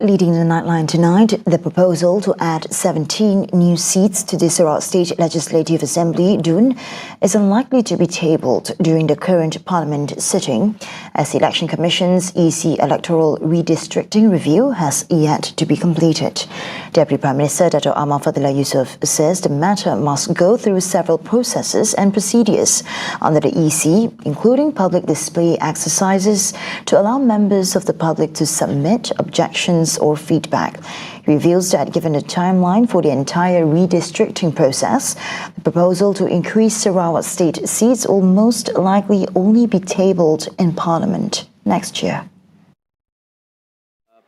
Leading the Nightline tonight, the proposal to add 17 new seats to the Sarawak State Legislative Assembly, DUN, is unlikely to be tabled during the current Parliament sitting, as the Election Commission's EC electoral redistricting review has yet to be completed. Deputy Prime Minister Dato' Amar Fadilah Yusof says the matter must go through several processes and procedures under the EC, including public display exercises to allow members of the public to submit objections or feedback. He reveals that given the timeline for the entire redistricting process, the proposal to increase Sarawak State seats will most likely only be tabled in Parliament next year.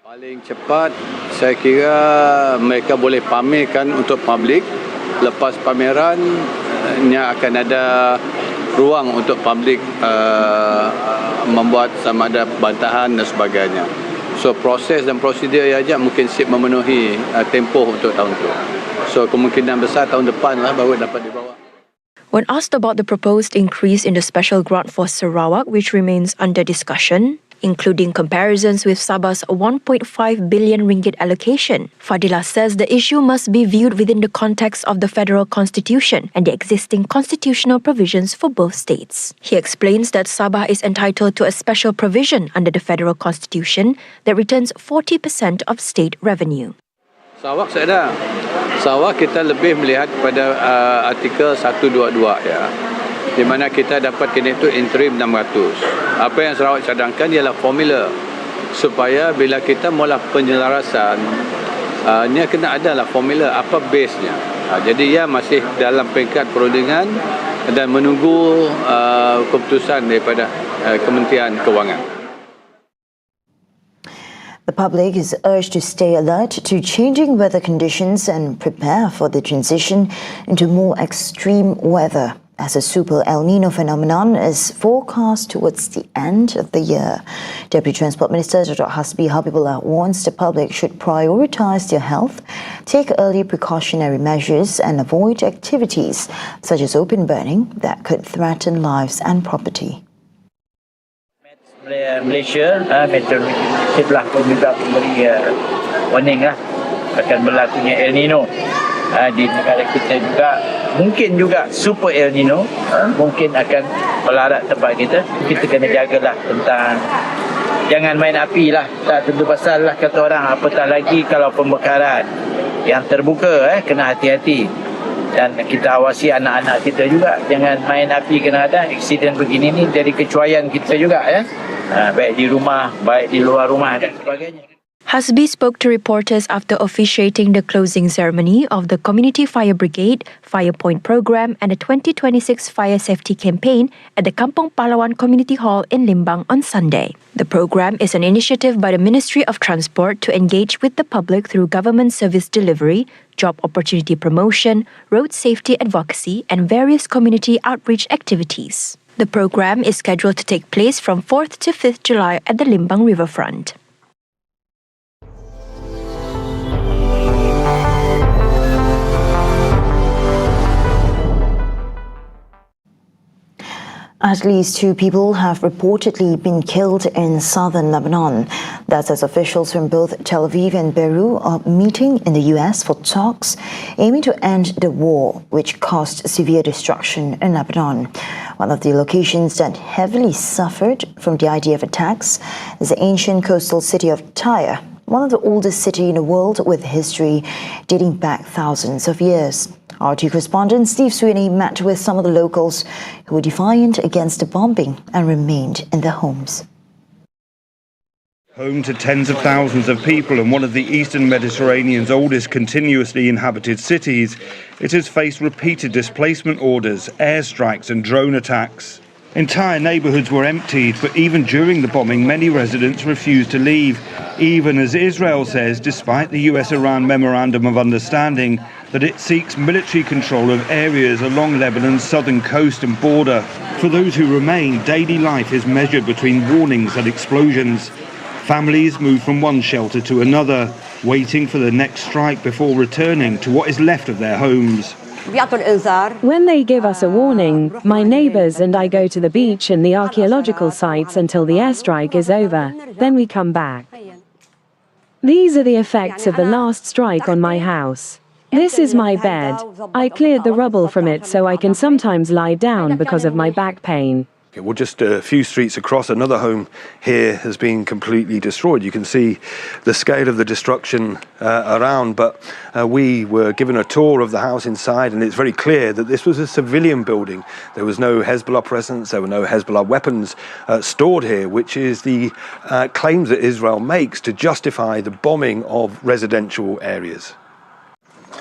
Paling cepat, saya kira mereka boleh pamerkan untuk publik. Lepas pamerannya akan ada ruang untuk publik membuat sama ada bantahan dan sebagainya. So proses dan prosedur yang aja mungkin siap memenuhi tempoh untuk tahun itu. So kemungkinan besar tahun depan lah baru dapat dibawa. When asked about the proposed increase in the special grant for Sarawak, which remains under discussion, including comparisons with Sabah's 1.5 billion ringgit allocation, Fadilah says the issue must be viewed within the context of the federal constitution and the existing constitutional provisions for both states. He explains that Sabah is entitled to a special provision under the federal constitution that returns 40% of state revenue. Sarawak saya ada. Sarawak kita lebih melihat pada artikel 122 ya. Di mana kita dapat kena itu interim 600. Apa yang Sarawak cadangkan ialah formula supaya bila kita mula penyelarasan, nya kena adalah formula apa base-nya. Jadi ia masih dalam peringkat perundingan dan menunggu keputusan daripada Kementerian Kewangan. The public is urged to stay alert to changing weather conditions and prepare for the transition into more extreme weather, as a super El Nino phenomenon is forecast towards the end of the year. Deputy Transport Minister Dr. Hasbi Habibullah warns the public should prioritise their health, take early precautionary measures and avoid activities such as open burning that could threaten lives and property. Malaysia, meteorologi telah pun juga memberi warning lah akan berlakunya El Nino. Di negara kita juga mungkin juga super El Nino mungkin akan melarat tempat kita. Kita kena jagalah tentang jangan main api lah, tak tentu pasal lah kata orang, apatah lagi kalau pembakaran yang terbuka, kena hati-hati. Dan kita awasi anak-anak kita juga, jangan main api, kena ada aksiden begini ni dari kecuaian kita juga baik di rumah, baik di luar rumah dan sebagainya. Hasbi spoke to reporters after officiating the closing ceremony of the Community Fire Brigade, Fire Point Program and the 2026 Fire Safety Campaign at the Kampong Pahlawan Community Hall in Limbang on Sunday. The program is an initiative by the Ministry of Transport to engage with the public through government service delivery, job opportunity promotion, road safety advocacy and various community outreach activities. The program is scheduled to take place from 4th to 5th July at the Limbang Riverfront. At least 2 people have reportedly been killed in southern Lebanon. That's as officials from both Tel Aviv and Beirut are meeting in the US for talks aiming to end the war, which caused severe destruction in Lebanon. One of the locations that heavily suffered from the IDF attacks is the ancient coastal city of Tyre, one of the oldest cities in the world with history dating back thousands of years. RT correspondent Steve Sweeney met with some of the locals who were defiant against the bombing and remained in their homes. Home to tens of thousands of people and one of the Eastern Mediterranean's oldest continuously inhabited cities, it has faced repeated displacement orders, airstrikes and drone attacks. Entire neighbourhoods were emptied, but even during the bombing, many residents refused to leave, even as Israel says, despite the US-Iran Memorandum of Understanding, that it seeks military control of areas along Lebanon's southern coast and border. For those who remain, daily life is measured between warnings and explosions. Families move from one shelter to another, waiting for the next strike before returning to what is left of their homes. When they give us a warning, my neighbours and I go to the beach and the archaeological sites until the airstrike is over. Then we come back. These are the effects of the last strike on my house. This is my bed. I cleared the rubble from it so I can sometimes lie down because of my back pain. Well, just a few streets across, another home here has been completely destroyed. You can see the scale of the destruction around, but we were given a tour of the house inside, and it's very clear that this was a civilian building. There was no Hezbollah presence, there were no Hezbollah weapons stored here, which is the claims that Israel makes to justify the bombing of residential areas.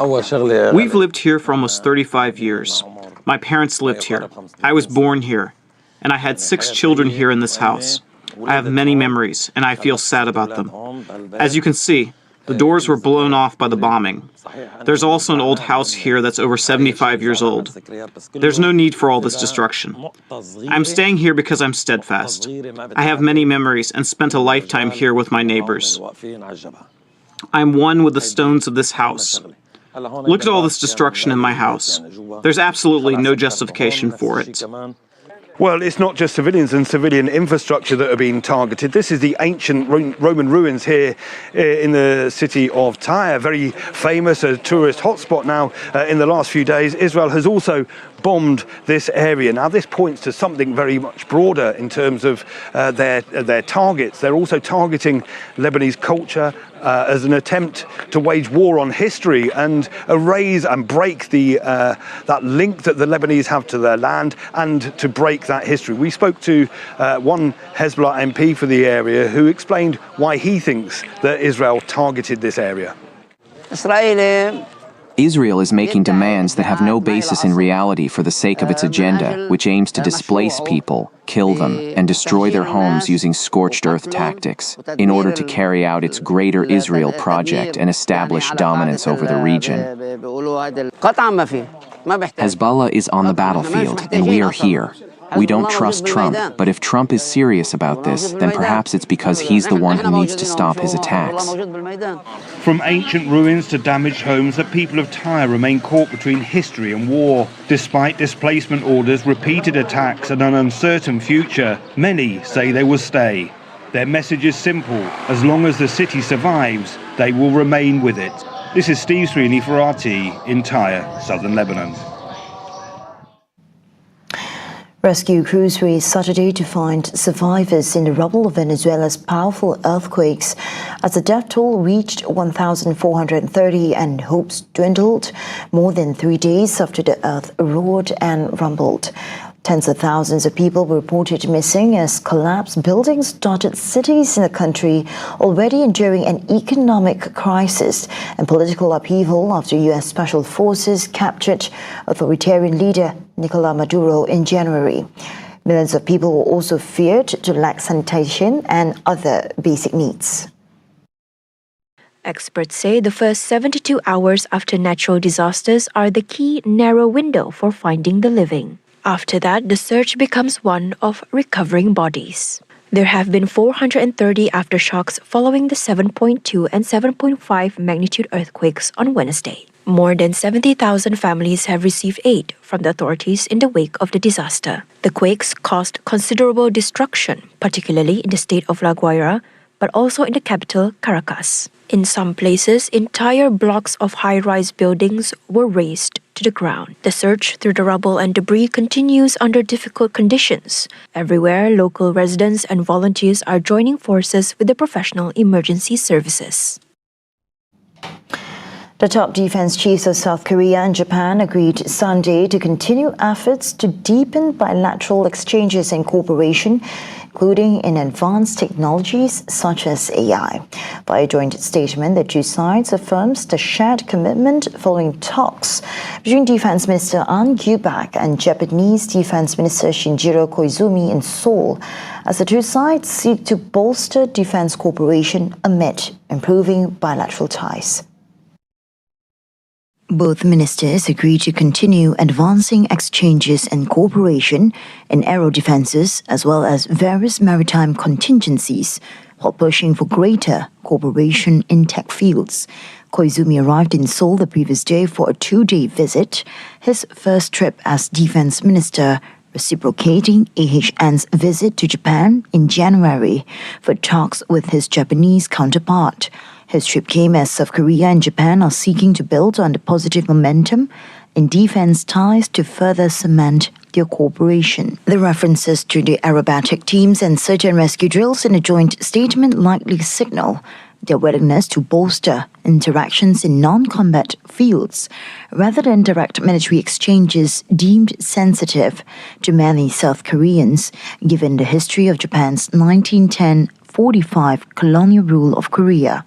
We've lived here for almost 35 years. My parents lived here. I was born here. And I had 6 children here in this house. I have many memories, and I feel sad about them. As you can see, the doors were blown off by the bombing. There's also an old house here that's over 75 years old. There's no need for all this destruction. I'm staying here because I'm steadfast. I have many memories and spent a lifetime here with my neighbors. I'm one with the stones of this house. Look at all this destruction in my house. There's absolutely no justification for it. Well, it's not just civilians and civilian infrastructure that are being targeted. This is the ancient Roman ruins here in the city of Tyre, very famous, a tourist hotspot now. In the last few days, Israel has also bombed this area. Now, this points to something very much broader in terms of their targets. They're also targeting Lebanese culture as an attempt to wage war on history and erase and break that link that the Lebanese have to their land and to break that history. We spoke to one Hezbollah MP for the area who explained why he thinks that Israel targeted this area. Israel is making demands that have no basis in reality for the sake of its agenda, which aims to displace people, kill them, and destroy their homes using scorched earth tactics, in order to carry out its Greater Israel project and establish dominance over the region. Hezbollah is on the battlefield, and we are here. We don't trust Trump, but if Trump is serious about this, then perhaps it's because he's the one who needs to stop his attacks. From ancient ruins to damaged homes, the people of Tyre remain caught between history and war. Despite displacement orders, repeated attacks and an uncertain future, many say they will stay. Their message is simple: as long as the city survives, they will remain with it. This is Steve Sweeney for RT in Tyre, southern Lebanon. Rescue crews raced Saturday to find survivors in the rubble of Venezuela's powerful earthquakes as the death toll reached 1,430 and hopes dwindled more than 3 days after the earth roared and rumbled. Tens of thousands of people were reported missing as collapsed buildings dotted cities in the country already enduring an economic crisis and political upheaval after U.S. Special Forces captured authoritarian leader Nicolás Maduro in January. Millions of people were also feared to lack sanitation and other basic needs. Experts say the first 72 hours after natural disasters are the key narrow window for finding the living. After that, the search becomes one of recovering bodies. There have been 430 aftershocks following the 7.2 and 7.5 magnitude earthquakes on Wednesday. More than 70,000 families have received aid from the authorities in the wake of the disaster. The quakes caused considerable destruction, particularly in the state of La Guaira, but also in the capital, Caracas. In some places, entire blocks of high-rise buildings were razed to the ground. The search through the rubble and debris continues under difficult conditions. Everywhere, local residents and volunteers are joining forces with the professional emergency services. The top defense chiefs of South Korea and Japan agreed Sunday to continue efforts to deepen bilateral exchanges and cooperation, including in advanced technologies such as AI. By a joint statement, the two sides affirmed the shared commitment following talks between Defense Minister An Gyu-bak and Japanese Defense Minister Shinjiro Koizumi in Seoul, as the two sides seek to bolster defense cooperation amid improving bilateral ties. Both ministers agreed to continue advancing exchanges and cooperation in aero defenses as well as various maritime contingencies, while pushing for greater cooperation in tech fields. Koizumi arrived in Seoul the previous day for a 2-day visit, his first trip as defense minister, reciprocating AHN's visit to Japan in January for talks with his Japanese counterpart. His trip came as South Korea and Japan are seeking to build on the positive momentum in defense ties to further cement their cooperation. The references to the aerobatic teams and search and rescue drills in a joint statement likely signal their willingness to bolster interactions in non-combat fields rather than direct military exchanges deemed sensitive to many South Koreans, given the history of Japan's 1910-45 colonial rule of Korea.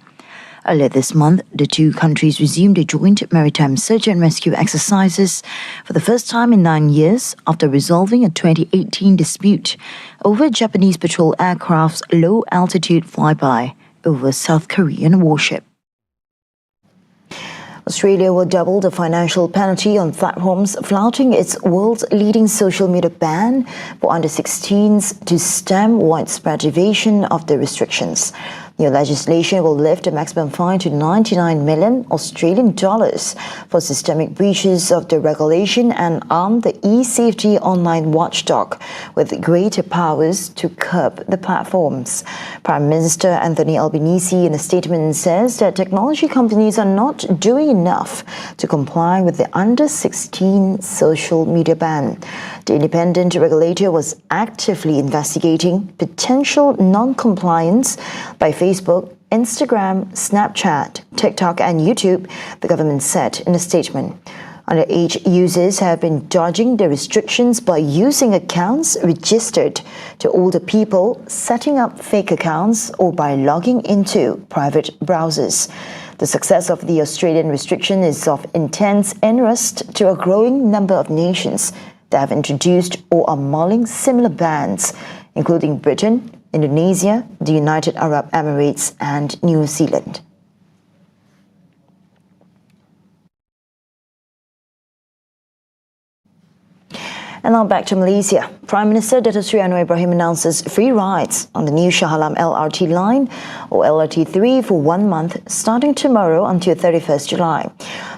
Earlier this month, the two countries resumed their joint maritime search and rescue exercises for the first time in 9 years after resolving a 2018 dispute over Japanese patrol aircraft's low-altitude flyby over South Korean warship. Australia will double the financial penalty on platforms flouting its world's leading social media ban for under-16s to stem widespread evasion of the restrictions. New legislation will lift the maximum fine to 99 million Australian dollars for systemic breaches of the regulation and arm the e-safety online watchdog with greater powers to curb the platforms. Prime Minister Anthony Albanese in a statement says that technology companies are not doing enough to comply with the under-16 social media ban. The independent regulator was actively investigating potential non-compliance by Facebook, Instagram, Snapchat, TikTok and YouTube, the government said in a statement. Underage users have been dodging the restrictions by using accounts registered to older people, setting up fake accounts or by logging into private browsers. The success of the Australian restriction is of intense interest to a growing number of nations that have introduced or are mulling similar bans, including Britain, Indonesia, the United Arab Emirates and New Zealand. And now back to Malaysia. Prime Minister Datuk Seri Anwar Ibrahim announces free rides on the new Shah Alam LRT line or LRT3 for 1 month starting tomorrow until 31st July.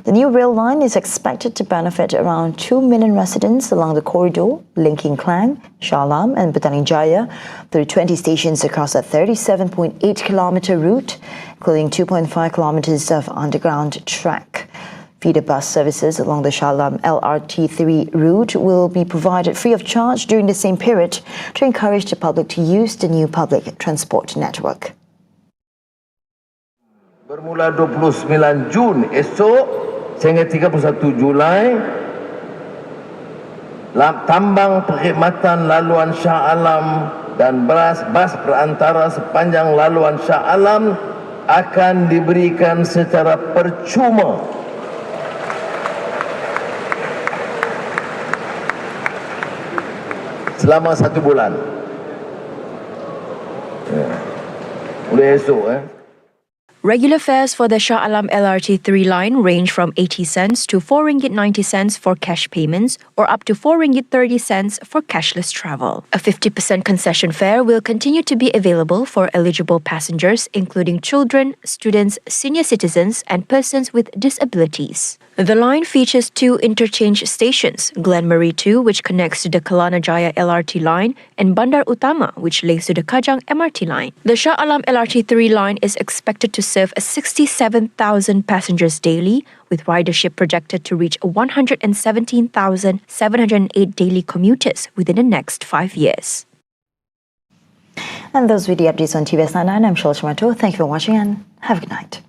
The new rail line is expected to benefit around 2 million residents along the corridor linking Klang, Shah Alam and Petaling Jaya through 20 stations across a 37.8-kilometre route, including 2.5 kilometres of underground track. Feeder bus services along the Shah Alam LRT3 route will be provided free of charge during the same period to encourage the public to use the new public transport network. Bermula 29 Jun esok sehingga 31 Julai, tambang perkhidmatan laluan Shah Alam dan bas perantara sepanjang laluan Shah Alam akan diberikan secara percuma selama 1 bulan. Mulai esok Regular fares for the Shah Alam LRT3 line range from 80 cents to 4 ringgit 90 cents for cash payments or up to 4 ringgit 30 cents for cashless travel. A 50% concession fare will continue to be available for eligible passengers, including children, students, senior citizens, and persons with disabilities. The line features 2 interchange stations, Glenmarie 2, which connects to the Kelana Jaya LRT line, and Bandar Utama, which links to the Kajang MRT line. The Shah Alam LRT3 line is expected to serve 67,000 passengers daily, with ridership projected to reach 117,708 daily commuters within the next 5 years. And those were the updates on TVS Nightline. I'm Shulch Mato. Thank you for watching and have a good night.